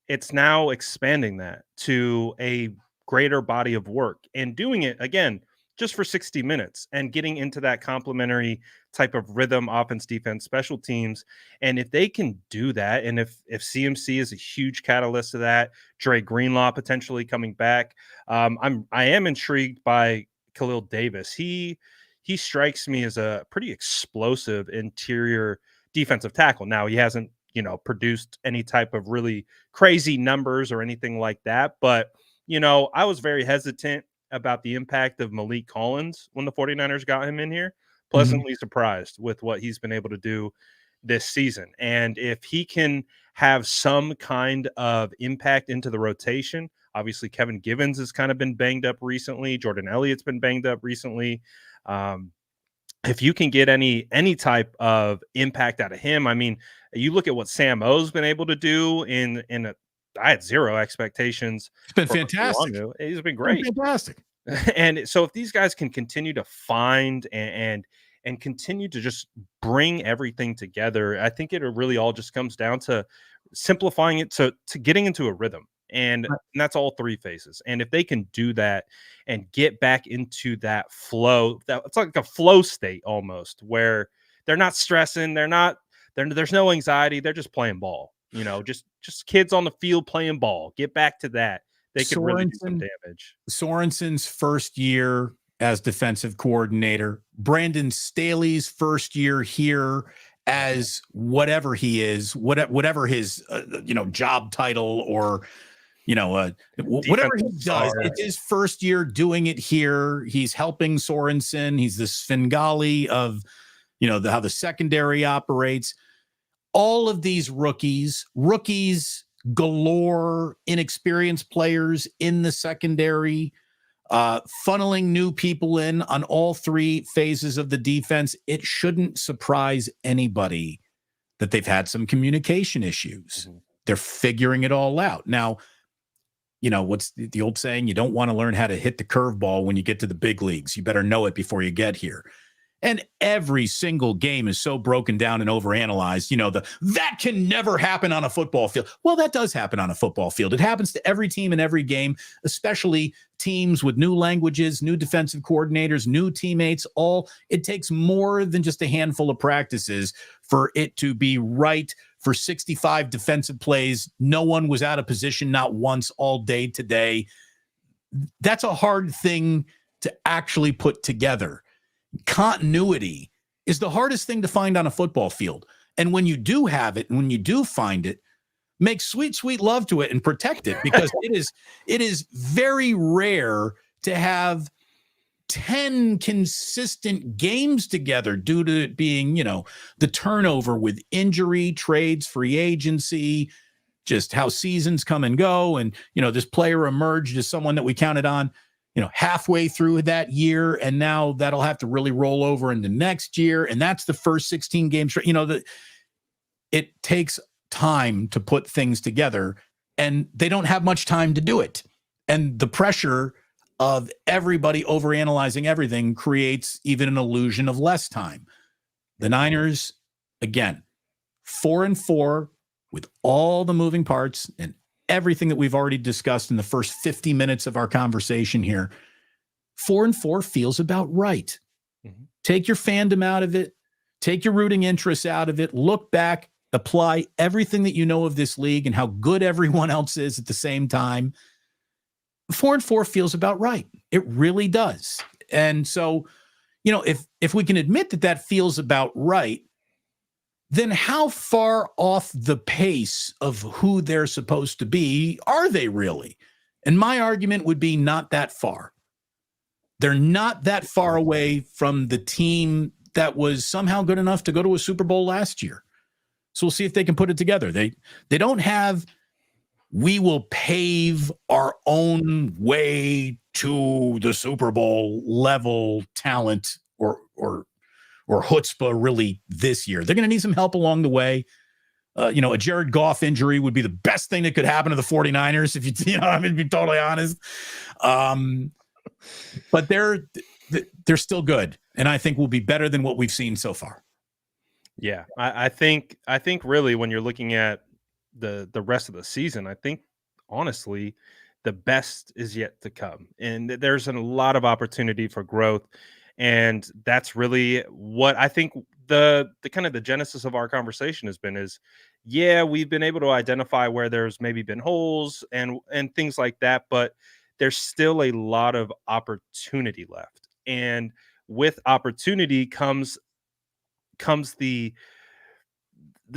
It's now expanding that to a greater body of work and doing it again just for 60 minutes and getting into that complementary type of rhythm, offense, defense, special teams. And if they can do that, and if CMC is a huge catalyst to that, Dre Greenlaw potentially coming back, I am intrigued by Khalil Davis. He strikes me as a pretty explosive interior defensive tackle. Now, he hasn't, produced any type of really crazy numbers or anything like that. But, I was very hesitant about the impact of Malik Collins when the 49ers got him in here. Pleasantly surprised with what he's been able to do this season. And if he can have some kind of impact into the rotation, obviously Kevin Givens has kind of been banged up recently. Jordan Elliott's been banged up recently. If you can get any type of impact out of him, I mean, you look at what Sam O's been able to do I had zero expectations. It's been fantastic. He's been great. Fantastic. And so if these guys can continue to find and continue to just bring everything together, I think it really all just comes down to simplifying it to getting into a rhythm. And that's all three phases. And if they can do that and get back into that flow, it's like a flow state almost, where they're not stressing, there's no anxiety, they're just playing ball. Just kids on the field playing ball. Get back to that. They could really do some damage. Sorensen's first year as defensive coordinator, Brandon Staley's first year here as whatever he is, whatever his job title or whatever he does. It's his first year doing it here. He's helping Sorensen. He's the Svengali of how the secondary operates. All of these rookies galore, inexperienced players in the secondary, funneling new people in on all three phases of the defense. It shouldn't surprise anybody that they've had some communication issues. Mm-hmm. They're figuring it all out. Now, what's the old saying? You don't want to learn how to hit the curveball when you get to the big leagues. You better know it before you get here. And every single game is so broken down and overanalyzed. That can never happen on a football field. Well, that does happen on a football field. It happens to every team in every game, especially teams with new languages, new defensive coordinators, new teammates. It takes more than just a handful of practices for it to be right. For 65 defensive plays, no one was out of position, not once, all day today. That's a hard thing to actually put together. Continuity is the hardest thing to find on a football field. And when you do have it, and when you do find it, make sweet, sweet love to it and protect it, because it is very rare to have 10 consistent games together due to it being, the turnover with injury, trades, free agency, just how seasons come and go. And, this player emerged as someone that we counted on, halfway through that year. And now that'll have to really roll over into next year. And that's the first 16 games. It takes time to put things together, and they don't have much time to do it. And the pressure of everybody overanalyzing everything creates even an illusion of less time. The Niners, again, 4-4 with all the moving parts and everything that we've already discussed in the first 50 minutes of our conversation here. 4-4 feels about right. Mm-hmm. Take your fandom out of it. Take your rooting interests out of it. Look back, apply everything that you know of this league and how good everyone else is at the same time. 4-4 feels about right. It really does. And so, if we can admit that feels about right, then how far off the pace of who they're supposed to be are they really? And my argument would be not that far. They're not that far away from the team that was somehow good enough to go to a Super Bowl last year. So we'll see if they can put it together. They don't have, we will pave our own way to the Super Bowl level talent or chutzpah really this year. They're going to need some help along the way. A Jared Goff injury would be the best thing that could happen to the 49ers, if to be totally honest. But they're still good, and I think will be better than what we've seen so far. Yeah, I think really when you're looking at the rest of the season, I think honestly the best is yet to come, and there's a lot of opportunity for growth. And that's really what I think the kind of the genesis of our conversation has been is, yeah, we've been able to identify where there's maybe been holes and things like that, but there's still a lot of opportunity left. And with opportunity comes the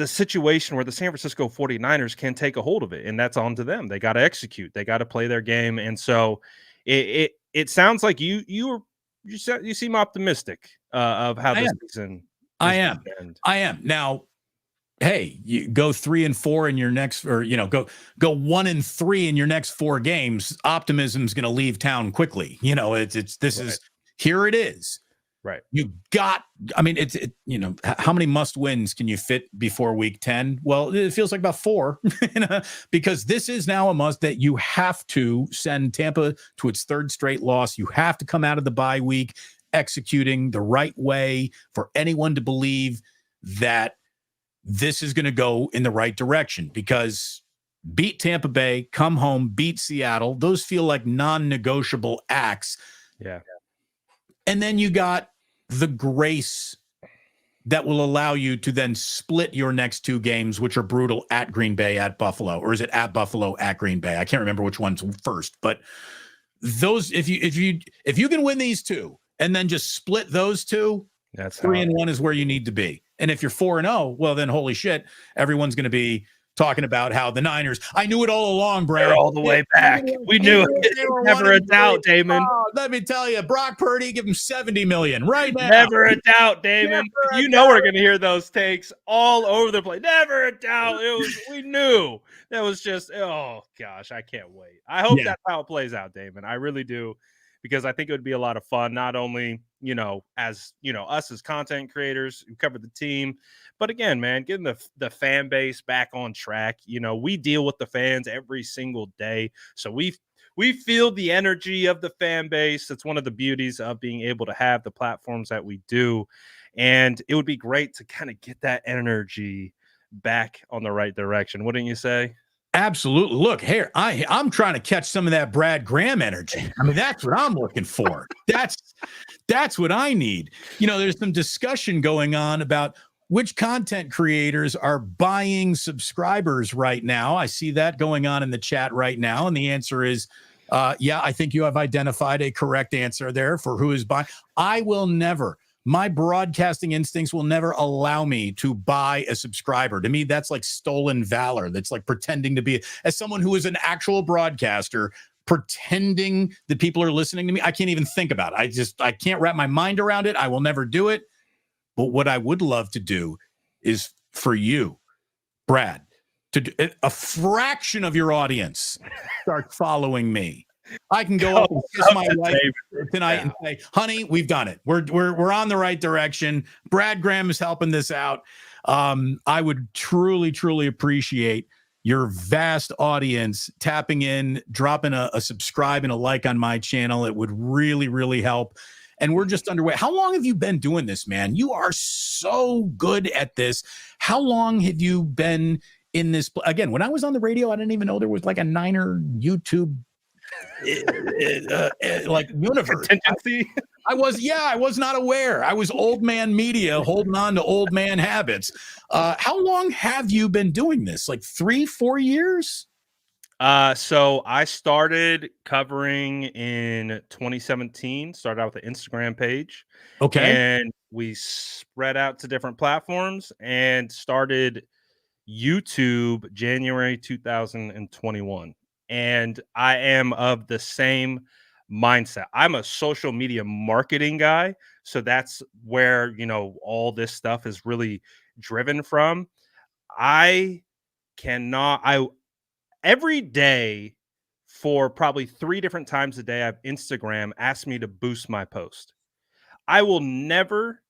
situation where the San Francisco 49ers can take a hold of it, and that's on to them. They got to execute. They got to play their game. And so it sounds like you seem optimistic of how this season. I am. Now, hey, you go 3-4 in your next, or go 1-3 in your next 4 games. Optimism's going to leave town quickly. Here it is. Right. How many must wins can you fit before week 10? Well, it feels like about 4, because this is now a must that you have to send Tampa to its 3rd straight loss. You have to come out of the bye week executing the right way for anyone to believe that this is going to go in the right direction, because beat Tampa Bay, come home, beat Seattle. Those feel like non-negotiable acts. Yeah. And then you got the grace that will allow you to then split your next 2 games, which are brutal, at Green Bay, at Buffalo, or is it at Buffalo, at Green Bay? I can't remember which one's first, but those, if you can win these 2 and then just split those 2, that's 3-1 is where you need to be. And if you're 4-0, well, then holy shit, everyone's going to be talking about how the Niners, I knew it all along, Brad. They're all the way back. We knew it. Never a doubt, Damon. Let me tell you, Brock Purdy, give him $70 million right now. Never a doubt, Damon. You know we're going to hear those takes all over the place. Never a doubt. We knew. That was just, oh, gosh, I can't wait. I hope that's how it plays out, Damon. I really do, because I think it would be a lot of fun, not only, as, us as content creators who cover the team, but again, man, getting the fan base back on track. We deal with the fans every single day. So we feel the energy of the fan base. It's one of the beauties of being able to have the platforms that we do. And it would be great to kind of get that energy back on the right direction. Wouldn't you say? Absolutely. Look, here, I'm trying to catch some of that Brad Graham energy. I mean, that's what I'm looking for. That's what I need. There's some discussion going on about which content creators are buying subscribers right now. I see that going on in the chat right now. And the answer is, I think you have identified a correct answer there for who is buying. My broadcasting instincts will never allow me to buy a subscriber. To me, that's like stolen valor. That's like pretending to be, as someone who is an actual broadcaster, pretending that people are listening to me. I can't even think about it. I can't wrap my mind around it. I will never do it. But what I would love to do is for you, Brad, to do a fraction of your audience start following me. I can go up and kiss my wife tonight and say, honey, we've done it. We're on the right direction. Brad Graham is helping this out. I would truly, truly appreciate your vast audience tapping in, dropping a subscribe and a like on my channel. It would really, really help. And we're just underway. How long have you been doing this, man? You are so good at this. How long have you been in this? Again, when I was on the radio, I didn't even know there was like a Niner YouTube like universe. I was not aware. I was old man media holding on to old man habits. How long have you been doing this? Like 3-4 years? So I started covering in 2017, started out with an Instagram page. Okay. And we spread out to different platforms and started YouTube January 2021. And I am of the same mindset. I'm a social media marketing guy. So that's where, all this stuff is really driven from. Every day for probably 3 different times a day, I have Instagram asked me to boost my post. I will never,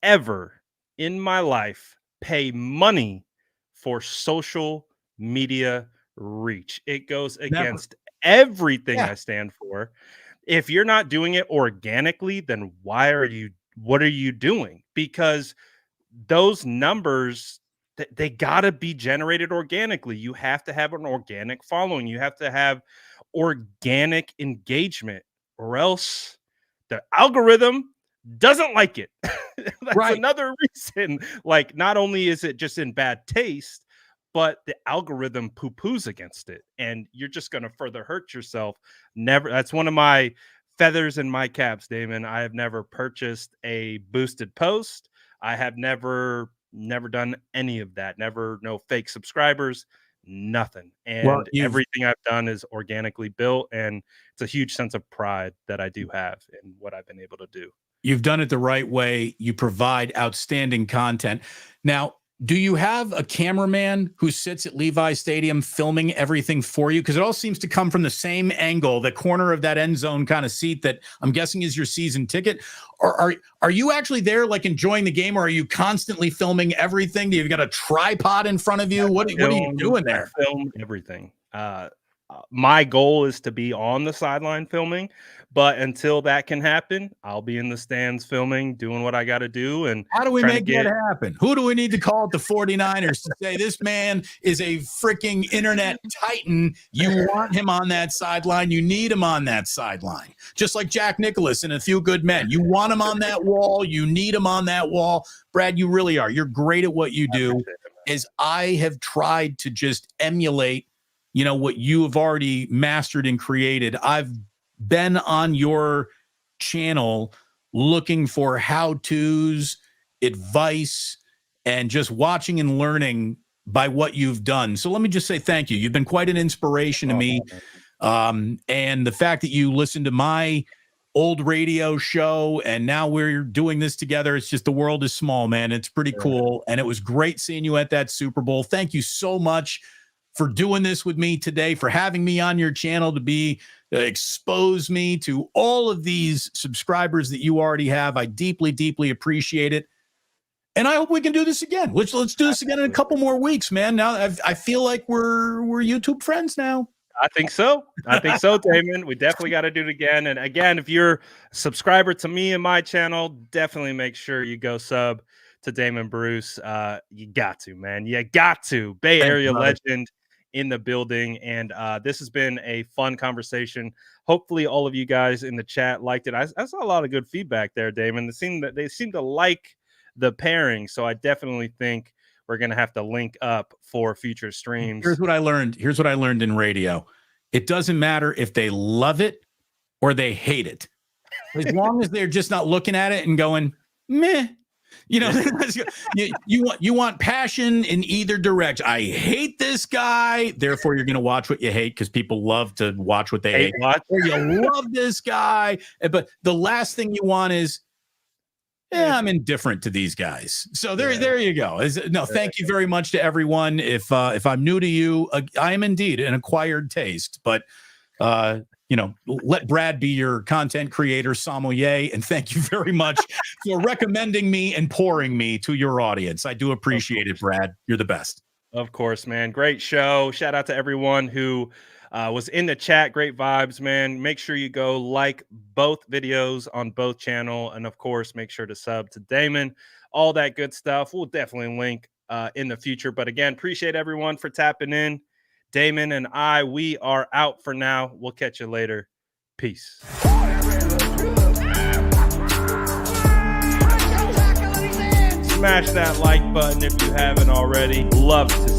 ever in my life pay money for social media reach. It goes against everything I stand for. If you're not doing it organically, then what are you doing? Because those numbers, they gotta be generated organically. You have to have an organic following. You have to have organic engagement, or else the algorithm doesn't like it. That's another reason. Like, not only is it just in bad taste, but the algorithm poo-poos against it, and you're just going to further hurt yourself. That's one of my feathers in my caps, Damon. I have never purchased a boosted post. I have never done any of that. No fake subscribers, nothing. And everything I've done is organically built, and it's a huge sense of pride that I do have in what I've been able to do. You've done it the right way. You provide outstanding content. Now, do you have a cameraman who sits at Levi Stadium filming everything for you? Because it all seems to come from the same angle, the corner of that end zone kind of seat that I'm guessing is your season ticket. Or are you actually there, like, enjoying the game, or are you constantly filming everything? You've got a tripod in front of you. What are you doing there? I film everything. My goal is to be on the sideline filming, but until that can happen, I'll be in the stands filming, doing what I got to do. And how do we make that happen? Who do we need to call at the 49ers to say this man is a freaking internet titan? You want him on that sideline. You need him on that sideline. Just like Jack Nicklaus and A Few Good Men. You want him on that wall. You need him on that wall. Brad, you really are. You're great at what you do. As I have tried to just emulate, what you have already mastered and created. I've been on your channel looking for how-tos, advice, and just watching and learning by what you've done. So let me just say thank you. You've been quite an inspiration to me. And the fact that you listened to my old radio show and now we're doing this together, it's just, the world is small, man. It's pretty cool. And it was great seeing you at that Super Bowl. Thank you so much for doing this with me today, for having me on your channel to be expose me to all of these subscribers that you already have. I deeply, deeply appreciate it. And I hope we can do this again. Let's do this again in a couple more weeks, man. Now I feel like we're YouTube friends now. I think so. Damon. We definitely got to do it again. And again, if you're a subscriber to me and my channel, definitely make sure you go sub to Damon Bruce. You got to, man. You got to. Bay Area legend in the building. And this has been a fun conversation. Hopefully all of you guys in the chat liked it. I saw a lot of good feedback there, Damon. They seem to like the pairing. So I definitely think we're going to have to link up for future streams. Here's what I learned in radio. It doesn't matter if they love it or they hate it. As long as they're just not looking at it and going, meh. You know, you want passion in either direction. I hate this guy, therefore you're going to watch what you hate, because people love to watch what they hate. Or you love this guy, but the last thing you want is, I'm indifferent to these guys. So there you go. Thank you very much to everyone. If I'm new to you, I am indeed an acquired taste, but let Brad be your content creator sommelier. And thank you very much for recommending me and pouring me to your audience. I do appreciate it, Brad. You're the best. Of course, man. Great show. Shout out to everyone who was in the chat. Great vibes, man. Make sure you go like both videos on both channel. And of course, make sure to sub to Damon, all that good stuff. We'll definitely link in the future. But again, appreciate everyone for tapping in. Damon and we are out for now. We'll catch you later. Peace. Smash that like button if you haven't already. Love to